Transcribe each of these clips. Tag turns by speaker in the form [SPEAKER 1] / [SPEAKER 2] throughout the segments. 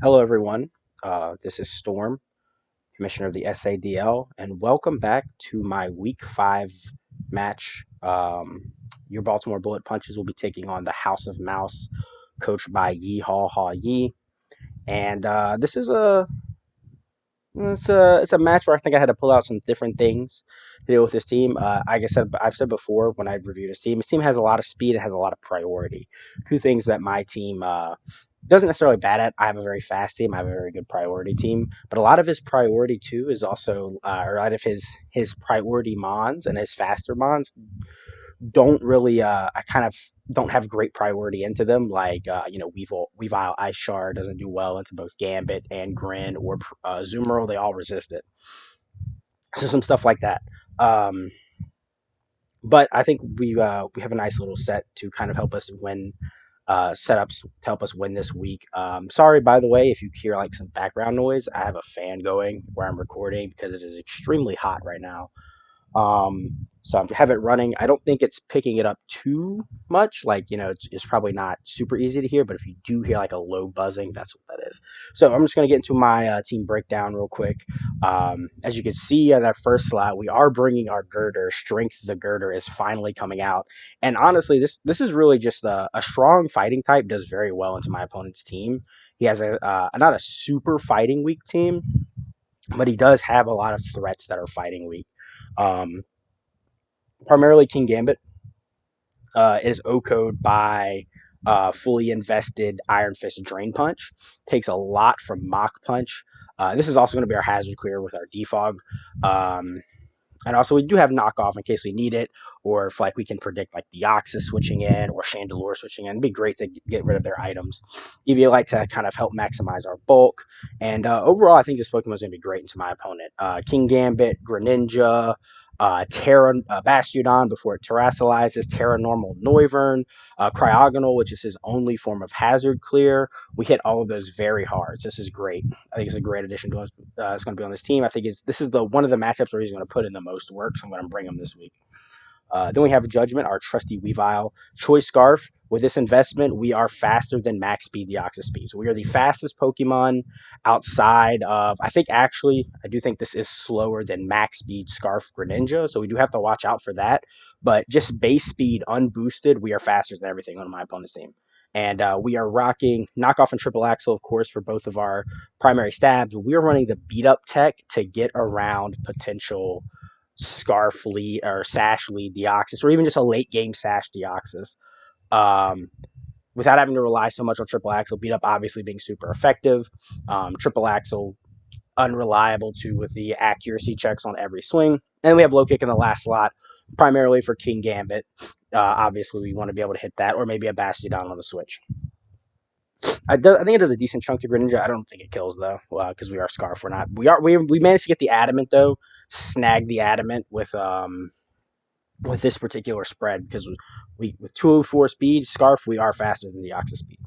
[SPEAKER 1] Hello, everyone. This is Storm, Commissioner of the SADL, and welcome back to my Week 5 match. Your Baltimore Bullet Punches will be taking on the House of Maus, coached by Yi Ha Ha Yi. And this is it's a match where I think I had to pull out some different things to deal with this team. Like I said, I've said before when I reviewed his team, has a lot of speed and has a lot of priority. Two things that my team doesn't necessarily bad at. I have a very fast team. I have a very good priority team, but a lot of his priority too is also, or a lot of his priority mons and his faster mons don't really I kind of don't have great priority into them. Like Weavile Ice Shard doesn't do well into both Gambit and Grin or Zoomerl. They all resist it. So some stuff like that. Um, but I think we have a nice little set to kind of help us win, setups to help us win this week. Sorry, by the way, if you hear like some background noise. I have a fan going where I'm recording because it is extremely hot right now. So I have it running. I don't think it's picking it up too much. Like, it's probably not super easy to hear, but if you do hear like a low buzzing, that's what that is. So I'm just going to get into my team breakdown real quick. As you can see on that first slide, we are bringing our girder. Strength, the girder is finally coming out. And honestly, this is really just a strong fighting type, does very well into my opponent's team. He has not a super fighting weak team, but he does have a lot of threats that are fighting weak. Um, Primarily King Gambit is OCO'd by fully invested Iron Fist Drain Punch. Takes a lot from Mach Punch. This is also going to be our hazard clear with our defog. And also we do have knockoff in case we need it, or if like we can predict like the Deoxys switching in or Chandelure switching in. It'd be great to get rid of their items. EV like to kind of help maximize our bulk. And overall, I think this Pokemon is going to be great into my opponent. King Gambit, Greninja, Terra Bastiodon before it terrestrializes, Terra Normal Noivern, Cryogonal, which is his only form of hazard clear. We hit all of those very hard. So this is great. I think it's a great addition to us. It's going to be on this team. I think this is the one of the matchups where he's going to put in the most work. So I'm going to bring him this week. Then we have Judgment, our trusty Weavile. Choice Scarf. With this investment, we are faster than max speed Deoxys speed. So we are the fastest Pokemon outside of, I do think this is slower than max speed Scarf Greninja. So we do have to watch out for that. But just base speed unboosted, we are faster than everything on my opponent's team. And we are rocking knockoff and triple axle, of course, for both of our primary stabs. We are running the beat up tech to get around potential Scarf lead or Sash lead Deoxys, or even just a late game Sash Deoxys, um, without having to rely so much on triple axle. Beat up obviously being super effective. Triple axle unreliable too with the accuracy checks on every swing. And then we have low kick in the last slot, primarily for King Gambit. Obviously, we want to be able to hit that, or maybe a Bastiodon on the switch. I think it does a decent chunk to Greninja. I don't think it kills though, because we are Scarf. We're not. We managed to get the Adamant though. Snag the Adamant with this particular spread because we with 204 speed Scarf, we are faster than the Deoxys speed.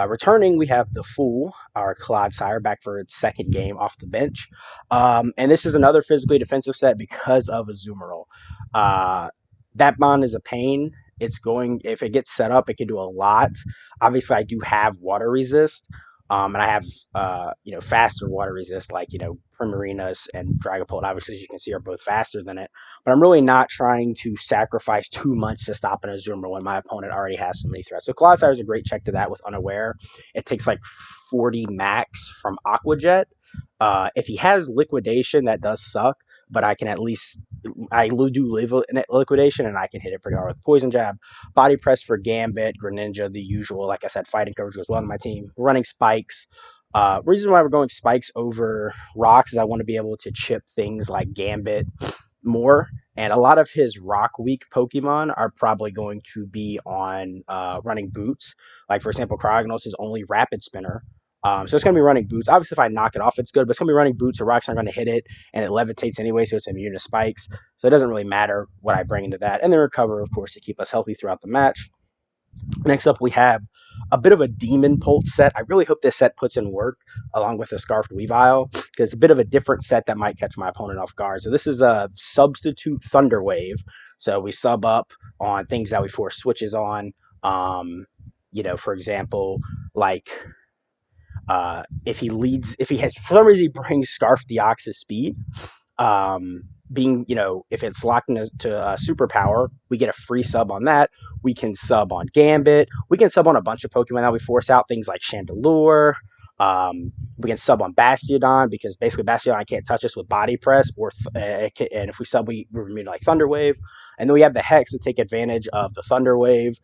[SPEAKER 1] Returning, we have the Fool, our Clodsire, back for its second game off the bench. And this is another physically defensive set because of Azumarill. That Mon is a pain. If it gets set up, it can do a lot. Obviously, I do have water resist. And I have, faster water resist, like, Primarinas and Dragapult, obviously, as you can see, are both faster than it. But I'm really not trying to sacrifice too much to stop an Azumarill when my opponent already has so many threats. So Clodsire is a great check to that with Unaware. It takes like 40 max from Aqua-Jet. If he has Liquidation, that does suck, but I can at least I do live in Liquidation, and I can hit it pretty hard with Poison Jab. Body Press for Gambit, Greninja, the usual. Like I said, fighting coverage goes well on my team. We're running Spikes. Reason why we're going Spikes over Rocks is I want to be able to chip things like Gambit more. And a lot of his Rock Weak Pokemon are probably going to be on running Boots. Like, for example, Cryogonal is only Rapid Spinner. So it's going to be running Boots. Obviously, if I knock it off, it's good, but it's going to be running Boots, so Rocks aren't going to hit it, and it levitates anyway, so it's immune to Spikes. So it doesn't really matter what I bring into that. And then Recover, of course, to keep us healthy throughout the match. Next up, we have a bit of a Demon Pulse set. I really hope this set puts in work along with the Scarfed Weavile, because it's a bit of a different set that might catch my opponent off guard. So this is a substitute Thunder Wave. So we sub up on things that we force switches on. For example, like If he leads, if he has for some reason he brings Scarf Deoxys speed, um, being if it's locked into superpower, we get a free sub on that. We can sub on Gambit. We can sub on a bunch of Pokemon that we force out, things like Chandelure. We can sub on Bastiodon because basically Bastiodon can't touch us with Body Press, and if we sub, we remove like Thunder Wave, and then we have the Hex to take advantage of the Thunder Wave.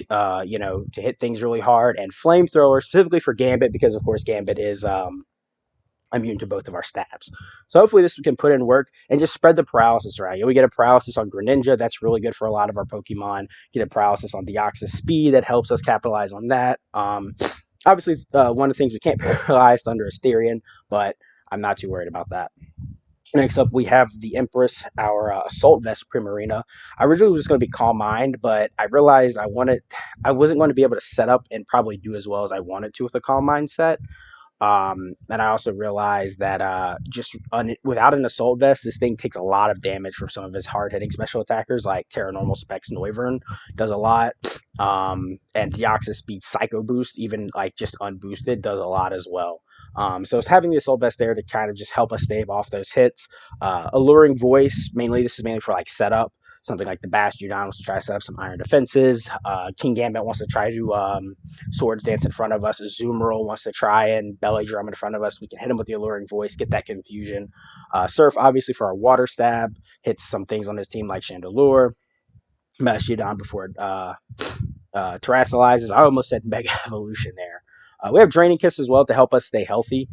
[SPEAKER 1] To hit things really hard, and Flamethrower specifically for Gambit because of course Gambit is immune to both of our stabs. So hopefully this can put in work and just spread the paralysis around. We get a paralysis on Greninja. That's really good for a lot of our Pokemon. Get a paralysis on Deoxys Speed. That helps us capitalize on that. Obviously, one of the things we can't paralyze Thunder Asterion, but I'm not too worried about that. Next up, we have the Empress, our Assault Vest Primarina. I originally was just going to be Calm Mind, but I realized I wasn't going to be able to set up and probably do as well as I wanted to with a Calm Mind set. And I also realized that without an assault vest, this thing takes a lot of damage from some of his hard hitting special attackers, like Terranormal Specs Noivern does a lot. And Deoxys Speed Psycho Boost, even like just unboosted, does a lot as well. So it's having the assault vest there to kind of just help us stave off those hits. Alluring Voice, this is mainly for like setup. Something like the Bastiodon wants to try to set up some iron defenses. King Gambit wants to try to Swords Dance in front of us. Azumarill wants to try and Belly Drum in front of us. We can hit him with the Alluring Voice, get that confusion. Surf, obviously, for our Water Stab, hits some things on his team like Chandelure. Bastiodon before terrestrializes. I almost said Mega Evolution there. We have Draining Kiss as well to help us stay healthy.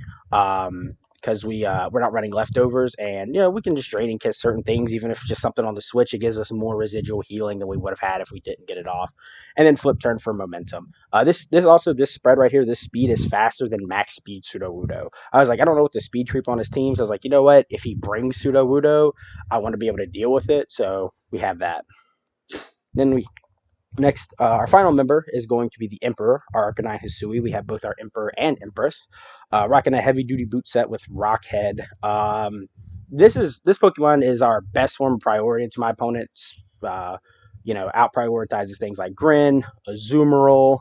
[SPEAKER 1] Because we're not running leftovers, and we can just Draining Kiss certain things, even if just something on the switch. It gives us more residual healing than we would have had if we didn't get it off. And then Flip Turn for momentum. This spread right here. This speed is faster than max speed Sudowoodo. I was like, I don't know what the speed creep on his team. So I was like, you know what? If he brings Sudowoodo, I want to be able to deal with it. So we have that. Then we Next, our final member is going to be the Emperor, our Arcanine Hisui. We have both our Emperor and Empress. Rocking a heavy-duty boot set with Rockhead. This Pokemon is our best form of priority to my opponents. Out prioritizes things like Grin, Azumarill,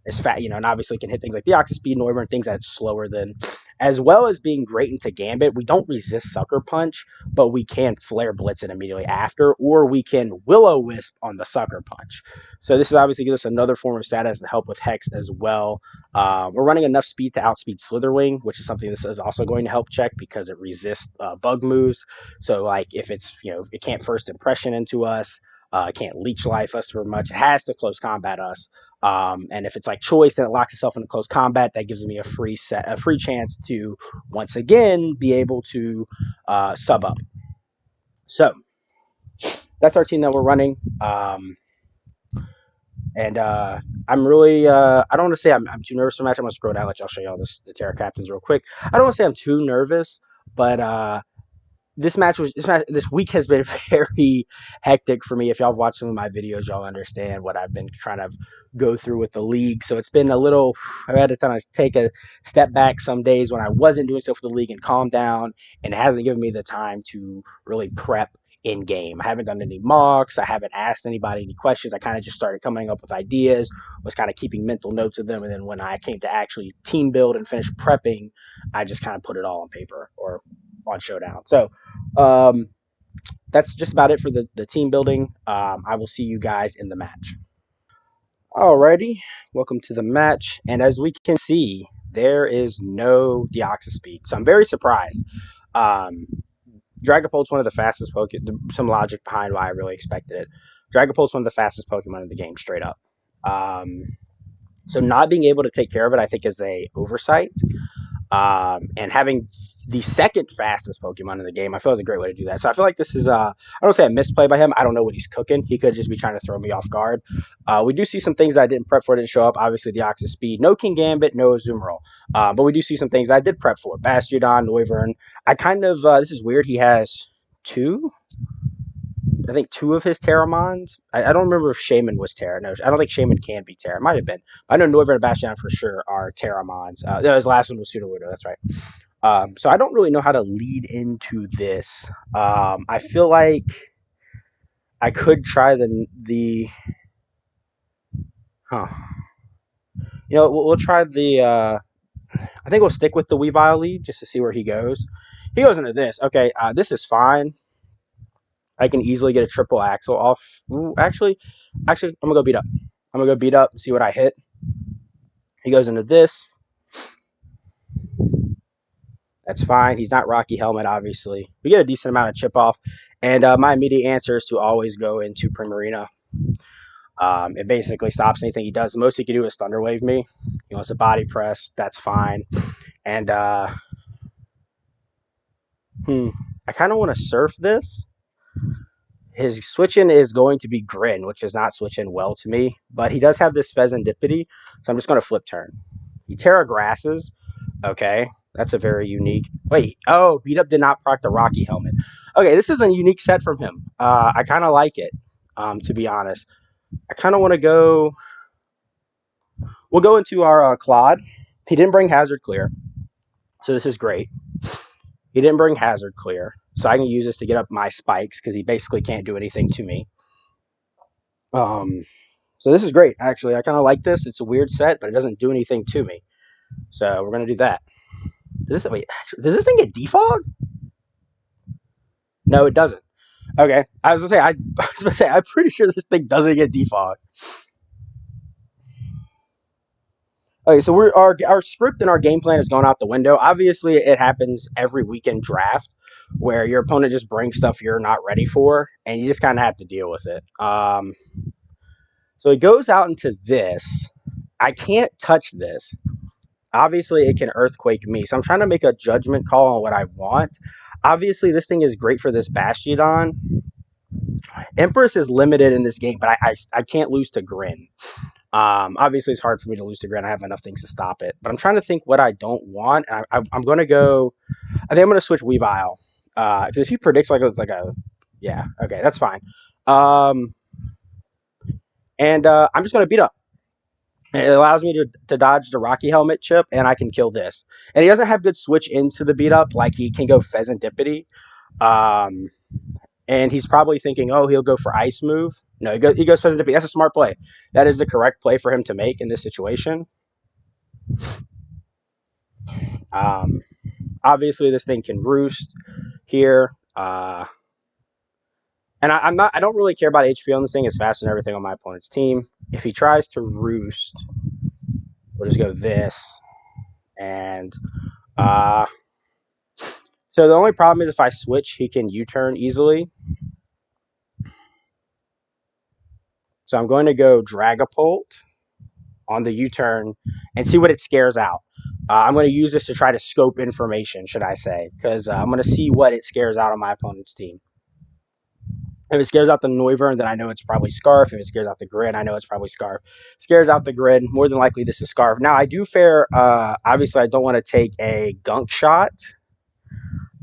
[SPEAKER 1] is fat, and obviously can hit things like the Deoxys Speed, Noivern, and things that's slower than, as well as being great into Gambit. We don't resist Sucker Punch, but we can Flare Blitz it immediately after, or we can Will-O-Wisp on the Sucker Punch. So this is obviously gives us another form of status to help with Hex as well. We're running enough speed to outspeed Slitherwing, which is something this is also going to help check because it resists bug moves. So like if it's, it can't First Impression into us, it can't Leech Life us for much. It has to close combat us. And if it's like choice and it locks itself into close combat, that gives me a free chance to once again be able to sub up. So that's our team that we're running. And I'm really, I don't want to say I'm too nervous for the match. I'm going to scroll down, let y'all show y'all the Terra Captains real quick. I don't want to say I'm too nervous, but this week has been very hectic for me. If y'all have watched some of my videos, y'all understand what I've been trying to go through with the league. So it's been a little, I've had to kind of take a step back some days when I wasn't doing stuff for the league and calm down, and it hasn't given me the time to really prep in game. I haven't done any mocks. I haven't asked anybody any questions. I kind of just started coming up with ideas, was kind of keeping mental notes of them. And then when I came to actually team build and finish prepping, I just kind of put it all on paper or on Showdown. So that's just about it for the team building. I will see you guys in the match. Alrighty, welcome to the match. And as we can see, there is no Deoxys Speed. So I'm very surprised. Dragapult's one of the fastest Pokemon. Some logic behind why I really expected it. Dragapult's one of the fastest Pokemon in the game, straight up. So not being able to take care of it, I think, is a oversight. And having the second fastest Pokemon in the game, I feel is a great way to do that. So I feel like this is, I don't say a misplay by him. I don't know what he's cooking. He could just be trying to throw me off guard. We do see some things that I didn't prep for, didn't show up. Obviously, Deoxys Speed, no King Gambit, no Azumarill. But we do see some things I did prep for. Bastiodon, Noivern. I kind of, this is weird. He has I think two of his Terramons. I don't remember if Shaman was Terra. No, I don't think Shaman can be Terra. It might have been. I know Noivern and Bastion for sure are Terramons. His last one was Sudowoodo. That's right. So I don't really know how to lead into this. I feel like I could try the huh. We'll try the. I think we'll stick with the Weavile lead just to see where he goes. He goes into this. Okay, this is fine. I can easily get a triple axle off. Ooh, actually, I'm gonna go beat up. I'm gonna go beat up and see what I hit. He goes into this. That's fine. He's not Rocky Helmet, obviously. We get a decent amount of chip off. And my immediate answer is to always go into Primarina. It basically stops anything he does. The most he can do is Thunderwave me. He wants a body press. That's fine. And I kind of want to surf this. His switch-in is going to be Grin, which is not switch-in well to me. But he does have this Pheasantipity, so I'm just going to flip turn. He Terra Grasses. Okay, that's a very unique. Wait, oh, beat up did not proc the Rocky Helmet. Okay, this is a unique set from him. I kind of like it, to be honest. I kind of want to go. We'll go into our Claude. He didn't bring Hazard Clear, so this is great. He didn't bring Hazard Clear, so I can use this to get up my spikes because he basically can't do anything to me. So this is great, actually. I kind of like this. It's a weird set, but it doesn't do anything to me. So we're going to do that. Does this thing get defog? No, it doesn't. Okay, I was gonna say, I'm pretty sure this thing doesn't get defog. Okay, so our script and our game plan is going out the window. Obviously, it happens every weekend draft where your opponent just brings stuff you're not ready for, and you just kind of have to deal with it. So it goes out into this. I can't touch this. Obviously, it can earthquake me, so I'm trying to make a judgment call on what I want. Obviously, this thing is great for this Bastiodon. Empress is limited in this game, but I can't lose to Grin. Obviously, it's hard for me to lose to Grin. I have enough things to stop it. But I'm trying to think what I don't want. I'm going to go... I think I'm going to switch Weavile. Because if he predicts like a... Yeah, okay, that's fine. And I'm just going to beat up. It allows me to dodge the Rocky Helmet chip, and I can kill this. And he doesn't have good switch into the beat up. Like, he can go Pheasantipity. And he's probably thinking, oh, he'll go for Ice Move. No, he goes Pheasantipity. That's a smart play. That is the correct play for him to make in this situation. Obviously, this thing can roost here. And I don't really care about HP on this thing. It's faster than everything on my opponent's team. If he tries to roost, we'll just go this. And so the only problem is if I switch, he can U-turn easily. So I'm going to go Dragapult on the U-turn and see what it scares out. I'm going to use this to try to scope information, should I say, because I'm going to see what it scares out on my opponent's team. If it scares out the Noivern, then I know it's probably Scarf. If it scares out the Grid, I know it's probably Scarf. Scares out the Grid, more than likely this is Scarf. Now, I do fare, obviously, I don't want to take a Gunk Shot.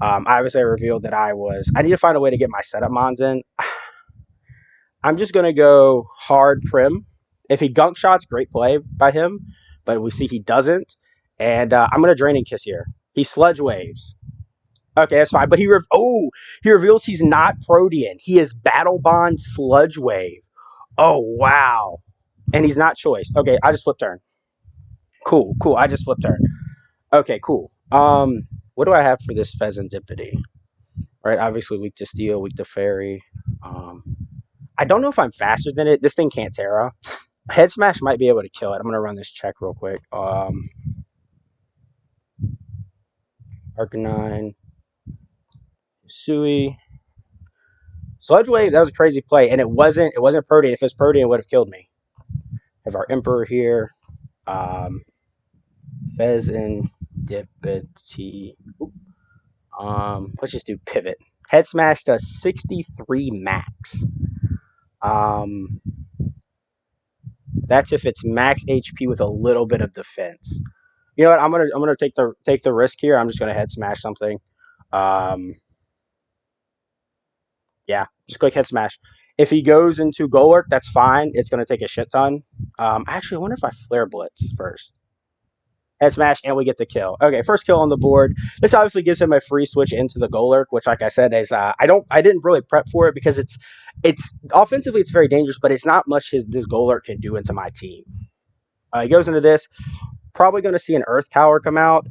[SPEAKER 1] Obviously, I revealed that I need to find a way to get my setup mons in. I'm just going to go hard Prim. If he Gunk Shots, great play by him, but we see he doesn't. And I'm going to Draining Kiss here. He Sludge Waves. Okay, that's fine. But he reveals he's not Protean. He is Battle Bond Sludge Wave. Oh, wow. And he's not choiced. Okay, I just flip turn. Cool. I just flip turn. Okay, cool. What do I have for this Pheasantipity? Right, obviously weak to Steel, weak to Fairy. I don't know if I'm faster than it. This thing can't Terra. Head Smash might be able to kill it. I'm going to run this check real quick. Arcanine. Sui. Sludge Wave, that was a crazy play. And it wasn't Protean. If it was Protean, it would have killed me. Have our Emperor here. Pheasantipity. Let's just do Pivot. Head Smash does 63 max. That's if it's max HP with a little bit of defense. You know what? I'm gonna take the risk here. I'm just gonna Head Smash something. Yeah, just click Head Smash. If he goes into Golurk, that's fine. It's gonna take a shit ton. Actually, I wonder if I Flare Blitz first. Head Smash, and we get the kill. Okay, first kill on the board. This obviously gives him a free switch into the Golurk, which, like I said, is I didn't really prep for it because it's offensively it's very dangerous, but it's not much this Golurk can do into my team. He goes into this. Probably going to see an Earth Power come out.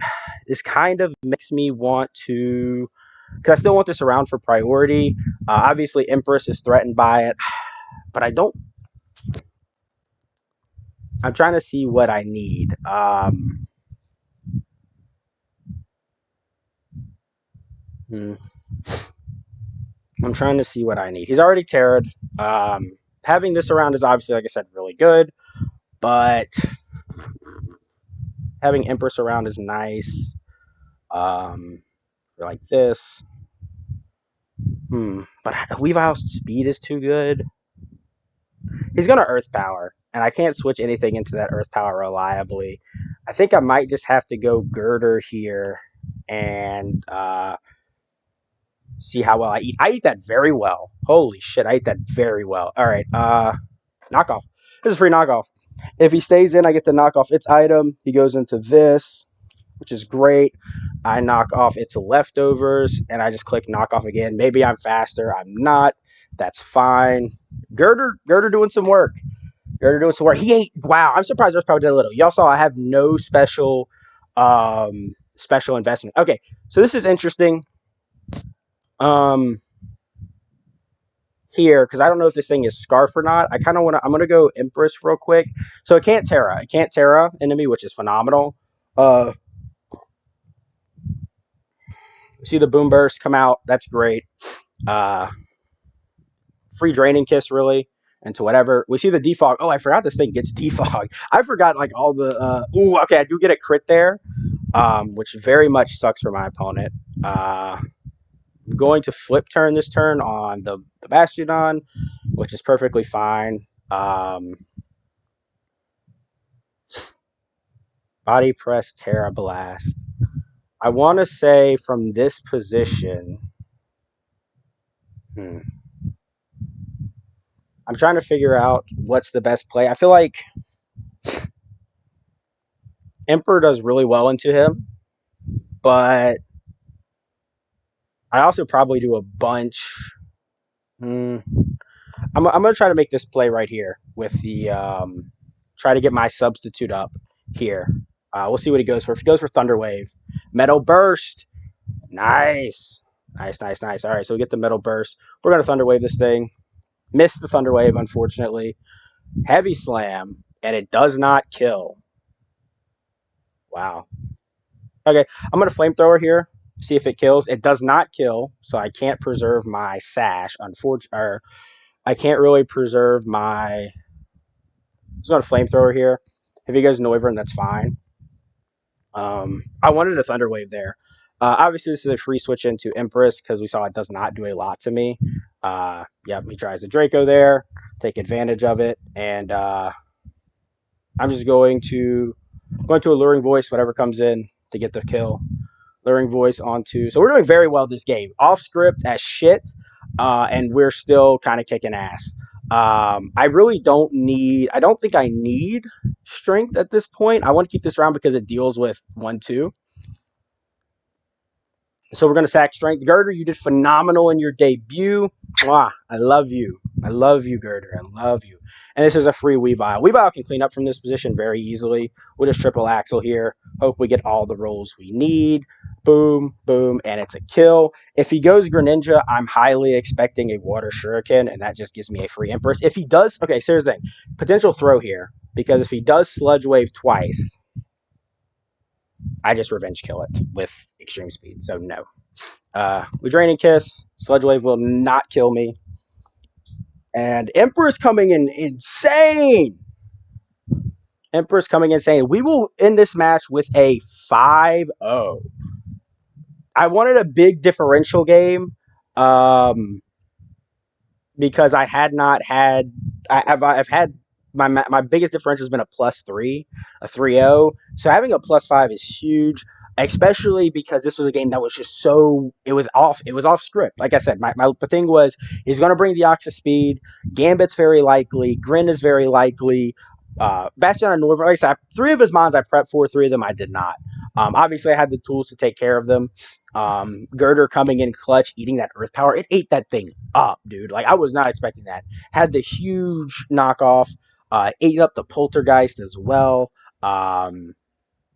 [SPEAKER 1] This kind of makes me want to, because I still want this around for priority. Obviously, Empress is threatened by it, but I don't. I'm trying to see what I need. Hmm, I'm trying to see what I need. He's already Terra'd. Having this around is obviously, like I said, really good, but having Empress around is nice. Like this. But Weavile's speed is too good. He's going to Earth Power, and I can't switch anything into that Earth Power reliably. I think I might just have to go Girder here and see how well I eat. I eat that very well. Holy shit, I eat that very well. All right, knockoff. This is free knockoff. If he stays in, I get the knockoff its item. He goes into this, which is great. I knock off its leftovers, and I just click knock off again. Maybe I'm faster. I'm not. That's fine. Girder doing some work. Girder doing some work. He ate. Wow, I'm surprised Earth Power did a little. Y'all saw I have no special investment. Okay, so this is interesting. Um, Here because I don't know if this thing is Scarf or not. I kind of want to. I'm gonna go Empress real quick. So it can't Terra. It can't Terra into me, which is phenomenal. See the Boom Burst come out. That's great. Uh, Free Draining Kiss, really, into whatever. We see the defog. Oh, I forgot this thing gets defog. I forgot, like, all the... ooh, okay, I do get a crit there, which very much sucks for my opponent. I'm going to flip turn this turn on the Bastiodon, which is perfectly fine. Body Press, Terra Blast. I want to say from this position... I'm trying to figure out what's the best play. I feel like Emperor does really well into him, but I also probably do a bunch. I'm going to try to make this play right here with the try to get my substitute up here. We'll see what he goes for. If he goes for Thunder Wave, Metal Burst, nice, nice. All right, so we get the Metal Burst. We're going to Thunder Wave this thing. Missed the Thunder Wave, unfortunately. Heavy Slam, and it does not kill. Wow. Okay, I'm going to Flamethrower here. See if it kills. It does not kill, so I can't preserve my Sash. Unfortunately, I can't really preserve my... It's not a Flamethrower here. If he goes Noivern, that's fine. I wanted a Thunder Wave there. Obviously, this is a free switch into Empress because we saw it does not do a lot to me. Yep, he tries the Draco there. Take advantage of it. And I'm just going to Alluring Voice, whatever comes in to get the kill. Luring Voice onto... So we're doing very well this game. Off script as shit, and we're still kind of kicking ass. I really don't need... I don't think I need Strength at this point. I want to keep this around because it deals with 1-2. So we're going to sack Strength. Girder, you did phenomenal in your debut. Mwah, I love you. I love you, Girder. I love you. And this is a free Weavile. Weavile can clean up from this position very easily. We'll just triple Axle here. Hope we get all the rolls we need. Boom, boom, and it's a kill. If he goes Greninja, I'm highly expecting a Water Shuriken, and that just gives me a free Empress. If he does... Okay, so here's the thing. Potential throw here, because if he does Sludge Wave twice, I just Revenge Kill it with Extreme Speed, so no. We Draining Kiss. Sludge Wave will not kill me. And Emperor's coming in insane. Emperor's coming insane. We will end this match with a 5-0. I wanted a big differential game because I had not had... I've had... My biggest differential has been a +3, a 3-0. So having a +5 is huge, especially because this was a game that was just so... It was off script. Like I said, my thing was, he's going to bring Deoxys Speed. Gambit's very likely. Grin is very likely. Bastion and Noivern, like I said, 3 of his mons I prepped for, 3 of them I did not. Obviously, I had the tools to take care of them. Girder coming in clutch, eating that Earth Power. It ate that thing up, dude. Like, I was not expecting that. Had the huge knockoff. Ate up the Poltergeist as well. Um,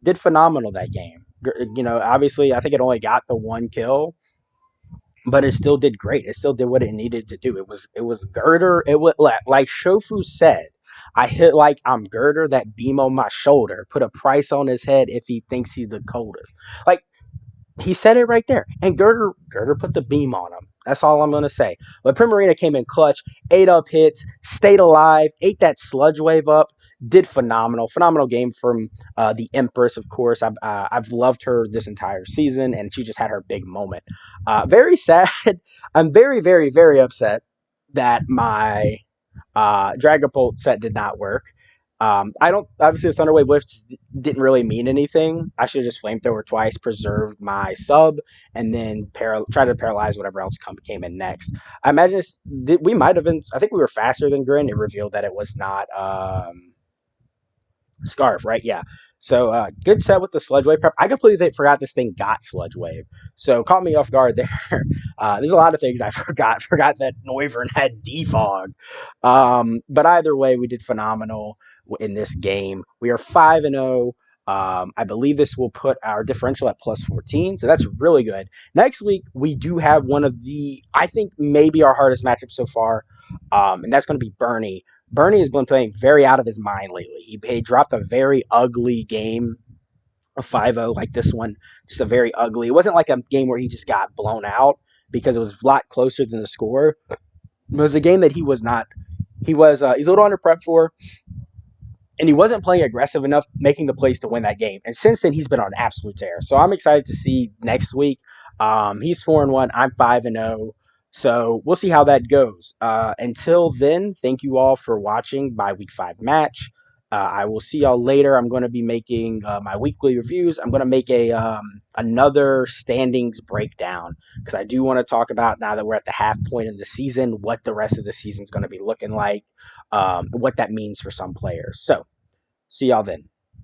[SPEAKER 1] did phenomenal that game. Obviously, I think it only got the one kill, but it still did great. It still did what it needed to do. It was Girder. It was like Shofu said. I hit like I'm Girder, that beam on my shoulder. Put a price on his head if he thinks he's the coldest. Like he said it right there. And Girder put the beam on him. That's all I'm gonna say. But Primarina came in clutch, ate up hits, stayed alive, ate that sludge wave up, did phenomenal game from the Empress. Of course, I've loved her this entire season, and she just had her big moment. Very sad. I'm very very very upset that my Dragapult set did not work. I don't obviously the Thunderwave lifts didn't really mean anything. I should have just flamethrower twice, preserved my sub, and then try to paralyze whatever else came in next. I imagine we might have been. I think we were faster than Grin. It revealed that it was not Scarf, right? Yeah. So good set with the Sludge Wave prep. I completely forgot this thing got Sludge Wave. So caught me off guard there. There's a lot of things I forgot. Forgot that Noivern had Defog. But either way, we did phenomenal in this game. We are 5-0. I believe this will put our differential at plus 14. So that's really good. Next week, we do have one of I think maybe our hardest matchup so far. And that's going to be Bernie. Bernie has been playing very out of his mind lately. He dropped a very ugly game, a 5-0 like this one, just a very ugly. It wasn't like a game where he just got blown out because it was a lot closer than the score. It was a game that he was not. He's a little under prep for, and he wasn't playing aggressive enough, making the plays to win that game. And since then, he's been on absolute tear. So I'm excited to see next week. He's 4-1. I'm 5-0. So we'll see how that goes. Until then, thank you all for watching my Week 5 match. I will see y'all later. I'm going to be making my weekly reviews. I'm going to make another standings breakdown because I do want to talk about, now that we're at the half point in the season, what the rest of the season is going to be looking like, what that means for some players. So see y'all then.